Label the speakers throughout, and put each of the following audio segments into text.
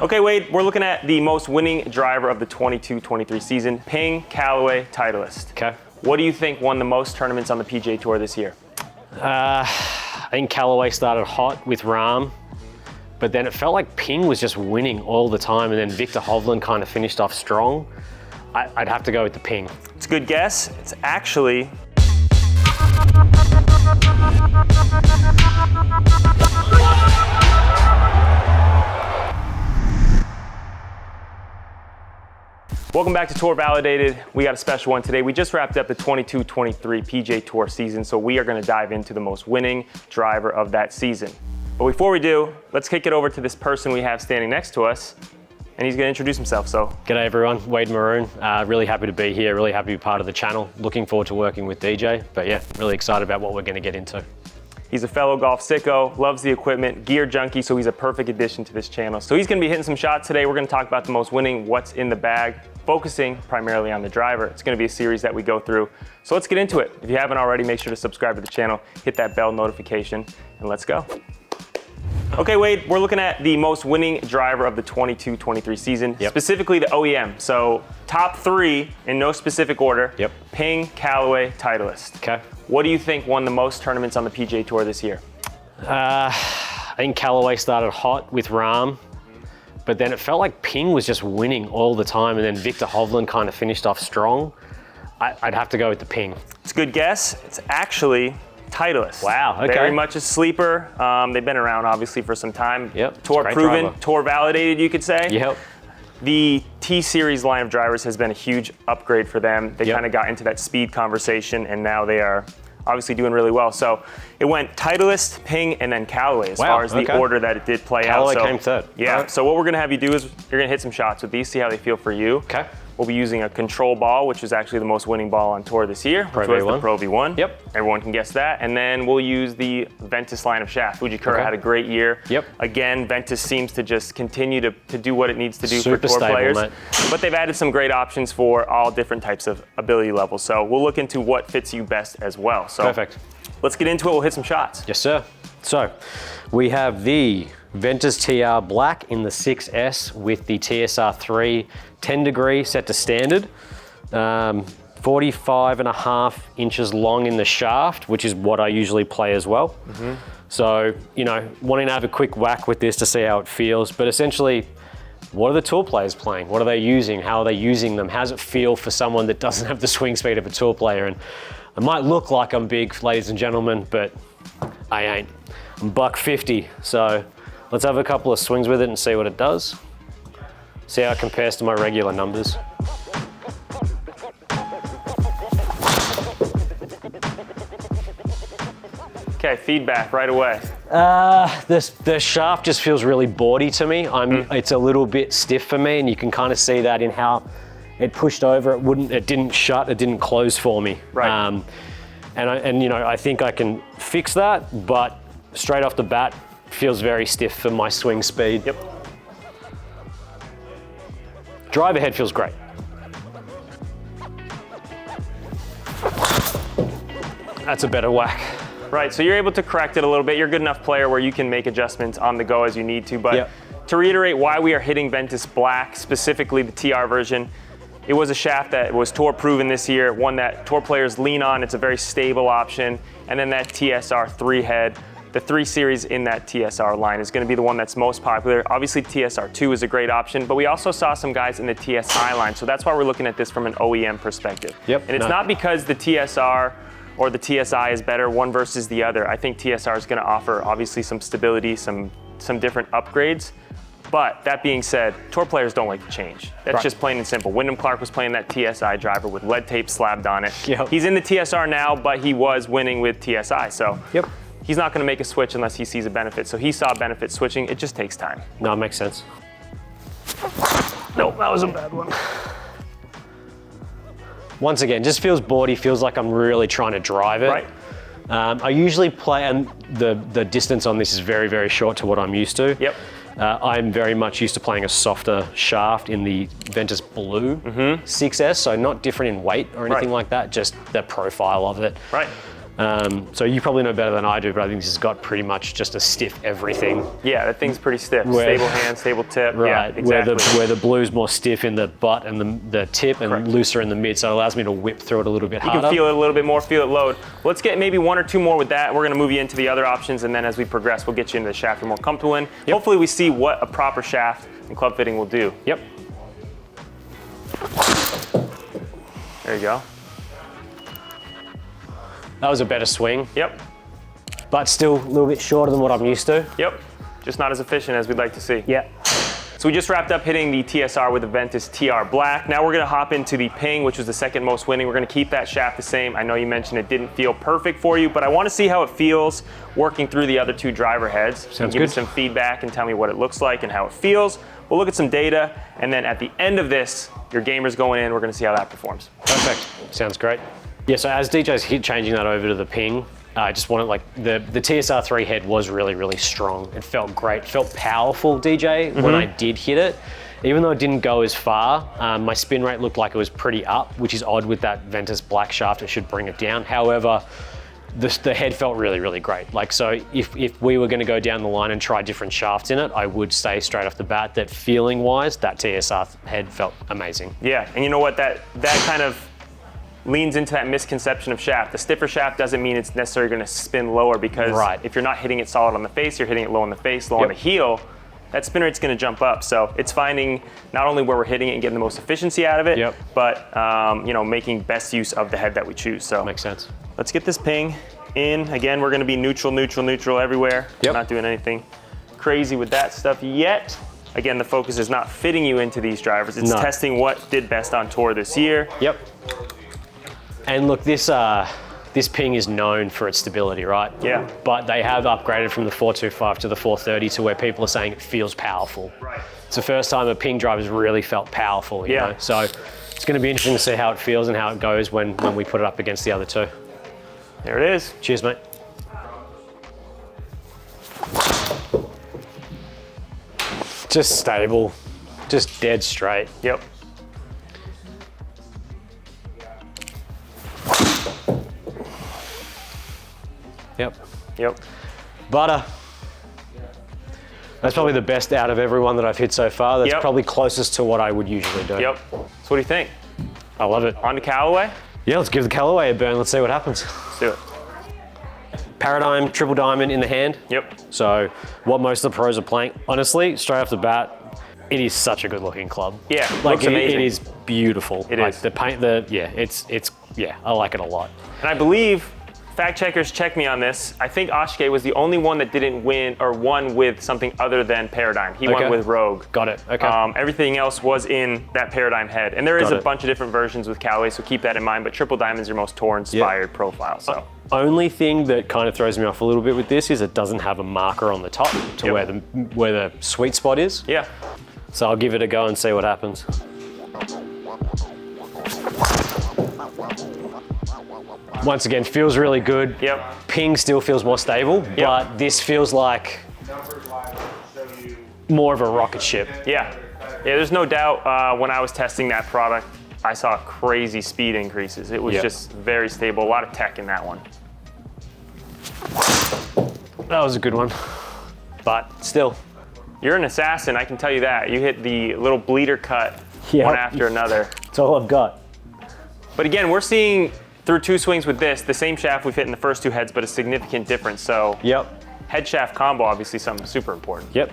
Speaker 1: Okay, Wade, we're looking at the most winning driver of the 22-23 season, Ping Callaway Titleist.
Speaker 2: Okay.
Speaker 1: What do you think won the most tournaments on the PGA Tour this year?
Speaker 2: I think Callaway started hot with Rahm, but then it felt like Ping was just winning all the time, and then Victor Hovland kind of finished off strong. I'd have to go with the Ping.
Speaker 1: It's a good guess. It's actually... Welcome back to Tour Validated. We got a special one today. We just wrapped up the 22-23 PGA Tour season, so we are going to dive into the most winning driver of that season. But before we do, let's kick it over to this person we have standing next to us, and he's going to introduce himself. So,
Speaker 2: g'day everyone, Wade Maroun. Really happy to be here, really happy to be part of the channel. Looking forward to working with DJ, but yeah, really excited about what we're going to get into.
Speaker 1: He's a fellow golf sicko, loves the equipment, gear junkie, so he's a perfect addition to this channel. So he's going to be hitting some shots today. We're going to talk about the most winning, what's in the bag, focusing primarily on the driver. It's going to be a series that we go through. So let's get into it. If you haven't already, make sure to subscribe to the channel, hit that bell notification, and let's go. Okay, Wade, we're looking at the most winning driver of the 22-23 season, specifically the OEM. So top three in no specific order, Ping Callaway Titleist.
Speaker 2: Okay.
Speaker 1: What do you think won the most tournaments on the PGA Tour this year?
Speaker 2: I think Callaway started hot with Rahm, but then it felt like Ping was just winning all the time, and then Victor Hovland kind of finished off strong. I'd have to go with the Ping.
Speaker 1: It's a good guess. It's actually Titleist.
Speaker 2: Wow, okay.
Speaker 1: Very much a sleeper. They've been around obviously for some time.
Speaker 2: Yep.
Speaker 1: Tour proven,
Speaker 2: driver.
Speaker 1: tour validated, you could say.
Speaker 2: Yep.
Speaker 1: The T-Series line of drivers has been a huge upgrade for them. They kind of got into that speed conversation, and now they are obviously doing really well. So it went Titleist, Ping, and then Callaway as far as the order that it did play
Speaker 2: Callaway
Speaker 1: out. So,
Speaker 2: came third.
Speaker 1: Yeah,
Speaker 2: right.
Speaker 1: So what we're gonna have you do is you're gonna hit some shots with these, see how they feel for you.
Speaker 2: Okay.
Speaker 1: We'll be using a control ball, which is actually the most winning ball on tour this year, which was the Pro V1.
Speaker 2: Yep.
Speaker 1: Everyone can guess that. And then we'll use the Ventus line of shaft. Fujikura had a great year.
Speaker 2: Yep.
Speaker 1: Again, Ventus seems to just continue to do what it needs to do
Speaker 2: Super
Speaker 1: for tour
Speaker 2: stable,
Speaker 1: players.
Speaker 2: mate.
Speaker 1: But they've added some great options for all different types of ability levels. So we'll look into what fits you best as well. So
Speaker 2: perfect.
Speaker 1: Let's get into it. We'll hit some shots.
Speaker 2: Yes, sir. So we have the Ventus TR Black in the 6S with the TSR 3 10 degree set to standard. 45.5 inches long in the shaft, which is what I usually play as well. So, you know, wanting to have a quick whack with this to see how it feels, but essentially, what are the tour players playing? What are they using? How are they using them? How does it feel for someone that doesn't have the swing speed of a tour player? And I might look like I'm big, ladies and gentlemen, but I ain't. I'm $150, so let's have a couple of swings with it and see what it does. See how it compares to my regular numbers.
Speaker 1: Okay, feedback right away.
Speaker 2: The shaft just feels really boardy to me. It's a little bit stiff for me, and you can kind of see that in how it pushed over. It didn't shut, it didn't close for me.
Speaker 1: Right.
Speaker 2: And you know, I think I can fix that, but straight off the bat, feels very stiff for my swing speed.
Speaker 1: Yep.
Speaker 2: Driver head feels great. That's a better whack.
Speaker 1: Right, so you're able to correct it a little bit. You're a good enough player where you can make adjustments on the go as you need to. But to reiterate why we are hitting Ventus Black, specifically the TR version, it was a shaft that was tour proven this year, one that tour players lean on. It's a very stable option. And then that TSR 3 head, the 3 series in that TSR line is going to be the one that's most popular. Obviously, TSR 2 is a great option, but we also saw some guys in the TSI line. So that's why we're looking at this from an OEM perspective. And it's not because the TSR or the TSI is better one versus the other. I think TSR is going to offer obviously some stability, some different upgrades. But that being said, tour players don't like to change. That's just plain and simple. Wyndham Clark was playing that TSI driver with lead tape slabbed on it. He's in the TSR now, but he was winning with TSI. So he's not going to make a switch unless he sees a benefit. So he saw a benefit switching. It just takes time.
Speaker 2: No, it makes sense. Nope, that was a bad one. Once again, just feels boardy, feels like I'm really trying to drive it.
Speaker 1: Right.
Speaker 2: I usually play, and the distance on this is very, very short to what I'm used to.
Speaker 1: Yep.
Speaker 2: I'm very much used to playing a softer shaft in the Ventus Blue 6S, so not different in weight or anything like that, just the profile of it.
Speaker 1: Right.
Speaker 2: So you probably know better than I do, but I think this has got pretty much just a stiff everything.
Speaker 1: Yeah, that thing's pretty stiff. Stable hand, stable tip.
Speaker 2: Right,
Speaker 1: yeah, exactly.
Speaker 2: where the blue's more stiff in the butt and the tip and looser in the mid, so it allows me to whip through it a little bit harder.
Speaker 1: You can feel it a little bit more, feel it load. Let's get maybe 1 or 2 more with that. We're gonna move you into the other options, and then as we progress, we'll get you into the shaft you're more comfortable in. Yep. Hopefully we see what a proper shaft and club fitting will do.
Speaker 2: Yep.
Speaker 1: There you go.
Speaker 2: That was a better swing.
Speaker 1: Yep.
Speaker 2: But still a little bit shorter than what I'm used to.
Speaker 1: Yep. Just not as efficient as we'd like to see.
Speaker 2: Yeah.
Speaker 1: So we just wrapped up hitting the TSR with the Ventus TR Black. Now we're gonna hop into the Ping, which was the second most winning. We're gonna keep that shaft the same. I know you mentioned it didn't feel perfect for you, but I wanna see how it feels working through the other 2 driver heads.
Speaker 2: Sounds
Speaker 1: Give
Speaker 2: good.
Speaker 1: me some feedback and tell me what it looks like and how it feels. We'll look at some data, and then at the end of this, your gamer's going in, we're gonna see how that performs.
Speaker 2: Perfect. Sounds great. Yeah, so as DJ's changing that over to the Ping, I just wanted, like, the TSR3 head was really, really strong. It felt great. It felt powerful, DJ, when I did hit it. Even though it didn't go as far, my spin rate looked like it was pretty up, which is odd with that Ventus Black shaft. It should bring it down. However, the head felt really, really great. Like, so if we were gonna go down the line and try different shafts in it, I would say straight off the bat that feeling-wise, that TSR head felt amazing.
Speaker 1: Yeah, and you know what, that kind of leans into that misconception of shaft. The stiffer shaft doesn't mean it's necessarily gonna spin lower, because if you're not hitting it solid on the face, you're hitting it low on the face, low on the heel, that spin rate's gonna jump up. So it's finding not only where we're hitting it and getting the most efficiency out of it, but you know, making best use of the head that we choose. So
Speaker 2: makes sense.
Speaker 1: Let's get this Ping in. Again, we're gonna be neutral, neutral, neutral everywhere. We're not doing anything crazy with that stuff yet. Again, the focus is not fitting you into these drivers. It's testing what did best on tour this year.
Speaker 2: Yep. And look, this Ping is known for its stability, right?
Speaker 1: Yeah.
Speaker 2: But they have upgraded from the 425 to the 430 to where people are saying it feels powerful.
Speaker 1: Right.
Speaker 2: It's the first time a Ping drive has really felt powerful, you know? So it's going to be interesting to see how it feels and how it goes when we put it up against the other 2.
Speaker 1: There it is.
Speaker 2: Cheers, mate. Just stable, just dead straight.
Speaker 1: Yep. Yep.
Speaker 2: Butter. That's probably the best out of everyone that I've hit so far. That's probably closest to what I would usually do.
Speaker 1: Yep. So what do you think?
Speaker 2: I love it.
Speaker 1: On to Callaway?
Speaker 2: Yeah, let's give the Callaway a burn. Let's see what happens.
Speaker 1: Let's do it.
Speaker 2: Paradigm, triple diamond in the hand.
Speaker 1: Yep.
Speaker 2: So what most of the pros are playing. Honestly, straight off the bat, it is such a good looking club.
Speaker 1: Yeah,
Speaker 2: like
Speaker 1: looks amazing.
Speaker 2: It is beautiful.
Speaker 1: It
Speaker 2: like
Speaker 1: is.
Speaker 2: The paint, I like it a lot.
Speaker 1: And I believe, fact checkers check me on this, I think Ashke was the only one that didn't win or won with something other than Paradigm. He won with Rogue.
Speaker 2: Got it, okay.
Speaker 1: Everything else was in that Paradigm head. And there is a bunch of different versions with Callaway, so keep that in mind, but Triple Diamond's your most tour-inspired profile, so.
Speaker 2: Only thing that kind of throws me off a little bit with this is it doesn't have a marker on the top to where the sweet spot is.
Speaker 1: Yeah.
Speaker 2: So I'll give it a go and see what happens. Once again, feels really good.
Speaker 1: Yep.
Speaker 2: Ping still feels more stable, but this feels like more of a rocket ship.
Speaker 1: Yeah. Yeah, there's no doubt when I was testing that product, I saw crazy speed increases. It was just very stable, a lot of tech in that one.
Speaker 2: That was a good one, but still.
Speaker 1: You're an assassin, I can tell you that. You hit the little bleeder cut one after another.
Speaker 2: That's all I've got.
Speaker 1: But again, we're seeing through 2 swings with this, the same shaft we've hit in the first 2 heads, but a significant difference. So head shaft combo, obviously something super important.
Speaker 2: Yep.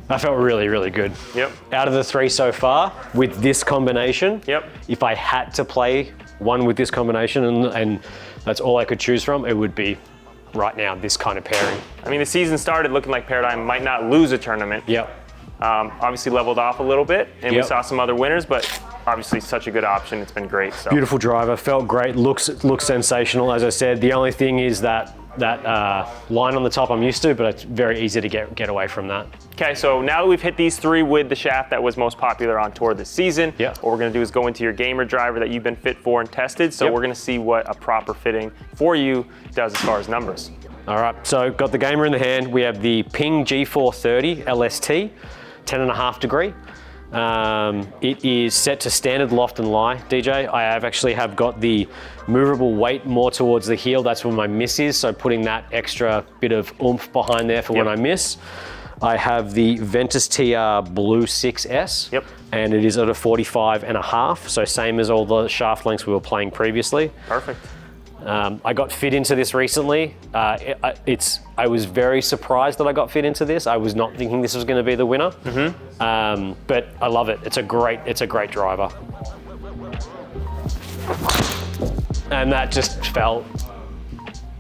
Speaker 2: That felt really, really good.
Speaker 1: Yep.
Speaker 2: Out of the 3 so far, with this combination, if I had to play one with this combination and that's all I could choose from, it would be right now this kind of pairing.
Speaker 1: I mean, the season started looking like Paradigm might not lose a tournament. Obviously leveled off a little bit, and we saw some other winners, but obviously such a good option. It's been great. So.
Speaker 2: Beautiful driver, felt great, looks sensational. As I said, the only thing is that line on the top I'm used to, but it's very easy to get away from that.
Speaker 1: Okay, so now that we've hit these 3 with the shaft that was most popular on tour this season, what we're gonna do is go into your gamer driver that you've been fit for and tested. So we're gonna see what a proper fitting for you does as far as numbers.
Speaker 2: All right, so got the gamer in the hand. We have the Ping G430 LST, 10.5 degree. It is set to standard loft and lie, DJ. I have actually got the movable weight more towards the heel. That's where my miss is. So putting that extra bit of oomph behind there for when I miss. I have the Ventus TR Blue 6S.
Speaker 1: Yep.
Speaker 2: And it is at a 45.5. So same as all the shaft lengths we were playing previously.
Speaker 1: Perfect.
Speaker 2: I got fit into this recently. I was very surprised that I got fit into this. I was not thinking this was going to be the winner, but I love it. It's a great driver, and that just felt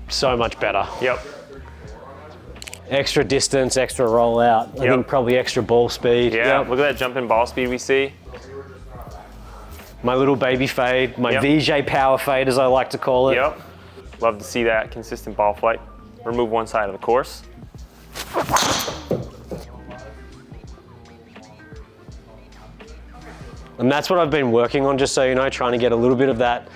Speaker 2: so much better.
Speaker 1: Yep.
Speaker 2: Extra distance, extra rollout. I think probably extra ball speed.
Speaker 1: Yeah. Look at that jump in ball speed we see.
Speaker 2: My little baby fade, my VJ power fade as I like to call it.
Speaker 1: Yep. Love to see that consistent ball flight. Remove one side of the course.
Speaker 2: And that's what I've been working on, just so you know, trying to get a little bit of that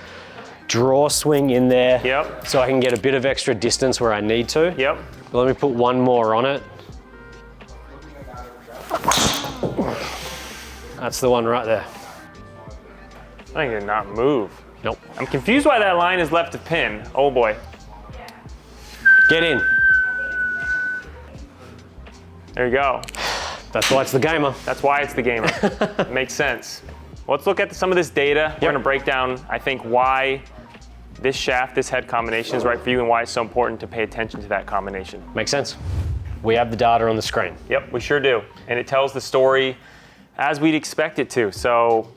Speaker 2: draw swing in there.
Speaker 1: Yep.
Speaker 2: So I can get a bit of extra distance where I need to.
Speaker 1: Yep.
Speaker 2: But let me put one more on it. That's the one right there.
Speaker 1: I did not move.
Speaker 2: Nope.
Speaker 1: I'm confused why that line is left to pin. Oh boy.
Speaker 2: Get in.
Speaker 1: There you go.
Speaker 2: That's why it's the gamer.
Speaker 1: That's why it's the gamer. Makes sense. Well, let's look at some of this data. We're gonna break down, I think, why this shaft, this head combination is right for you and why it's so important to pay attention to that combination.
Speaker 2: Makes sense. We have the data on the screen.
Speaker 1: Yep, we sure do. And it tells the story as we'd expect it to. So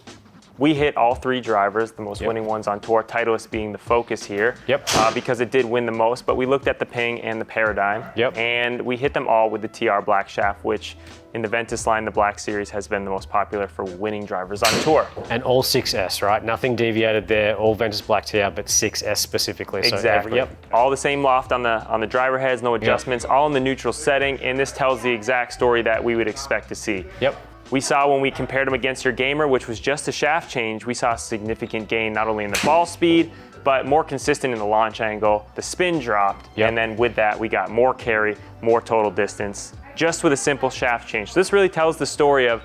Speaker 1: we hit all three drivers, the most winning ones on tour, Titleist being the focus here.
Speaker 2: Yep.
Speaker 1: Because it did win the most, but we looked at the Ping and the Paradigm.
Speaker 2: Yep.
Speaker 1: And we hit them all with the TR Black shaft, which in the Ventus line, the Black Series has been the most popular for winning drivers on tour.
Speaker 2: And all 6S, right? Nothing deviated there, all Ventus Black TR, but 6S specifically.
Speaker 1: Exactly.
Speaker 2: So
Speaker 1: all the same loft on the driver heads, no adjustments, all in the neutral setting, and this tells the exact story that we would expect to see.
Speaker 2: Yep.
Speaker 1: We saw when we compared them against your gamer, which was just a shaft change, we saw a significant gain not only in the ball speed, but more consistent in the launch angle. The spin dropped, and then with that, we got more carry, more total distance, just with a simple shaft change. So this really tells the story of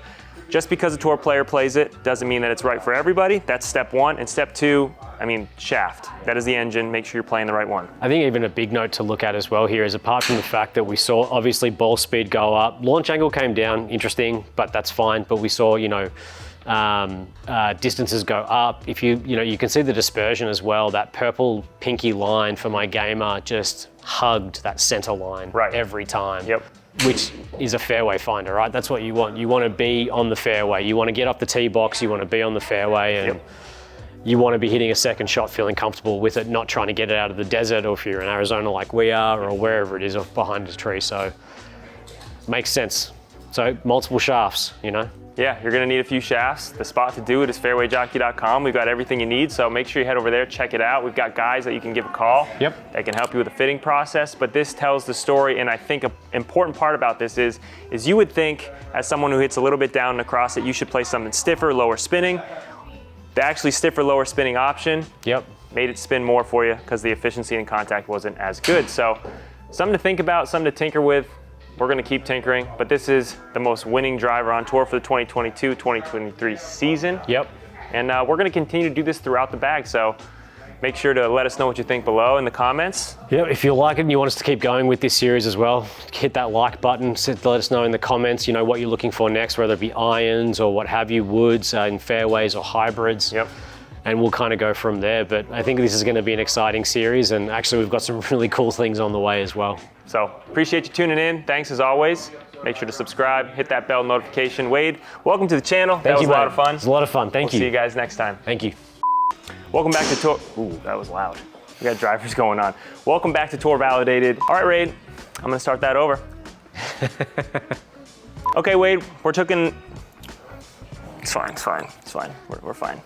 Speaker 1: just because a tour player plays it doesn't mean that it's right for everybody. That's step one. And step two, I mean, shaft. That is the engine. Make sure you're playing the right one.
Speaker 2: I think even a big note to look at as well here is, apart from the fact that we saw obviously ball speed go up, launch angle came down, interesting, but that's fine. But we saw, distances go up. If you can see the dispersion as well. That purple pinky line for my gamer just hugged that center line every time.
Speaker 1: Yep.
Speaker 2: Which is a fairway finder, right? That's what you want. You want to be on the fairway. You want to get off the tee box. You want to be on the fairway, and you want to be hitting a second shot feeling comfortable with it, not trying to get it out of the desert, or if you're in Arizona like we are, or wherever it is off behind a tree. So makes sense. So multiple shafts,
Speaker 1: Yeah, you're gonna need a few shafts. The spot to do it is fairwayjockey.com. We've got everything you need, so make sure you head over there, check it out. We've got guys that you can give a call that can help you with the fitting process, but this tells the story, and I think an important part about this is you would think, as someone who hits a little bit down across it, you should play something stiffer, lower spinning. The actually stiffer, lower spinning option made it spin more for you because the efficiency and contact wasn't as good. So something to think about, something to tinker with. We're gonna keep tinkering, but this is the most winning driver on tour for the 2022-2023 season.
Speaker 2: Yep.
Speaker 1: And we're gonna continue to do this throughout the bag, so make sure to let us know what you think below in the comments.
Speaker 2: Yeah, if you like it and you want us to keep going with this series as well, hit that like button, let us know in the comments, what you're looking for next, whether it be irons or what have you, woods in fairways or hybrids.
Speaker 1: Yep.
Speaker 2: And we'll kind of go from there. But I think this is going to be an exciting series, and actually we've got some really cool things on the way as well.
Speaker 1: So appreciate you tuning in. Thanks as always. Make sure to subscribe, hit that bell notification. Wade, welcome to the channel. That was a lot of fun.
Speaker 2: It was a lot of fun. Thank you.
Speaker 1: See you guys next time.
Speaker 2: Thank you.
Speaker 1: Welcome back to Tour. Ooh, that was loud. We got drivers going on. Welcome back to Tour Validated. All right, Wade, I'm gonna start that over. Okay, Wade, we're taking. It's fine. We're fine.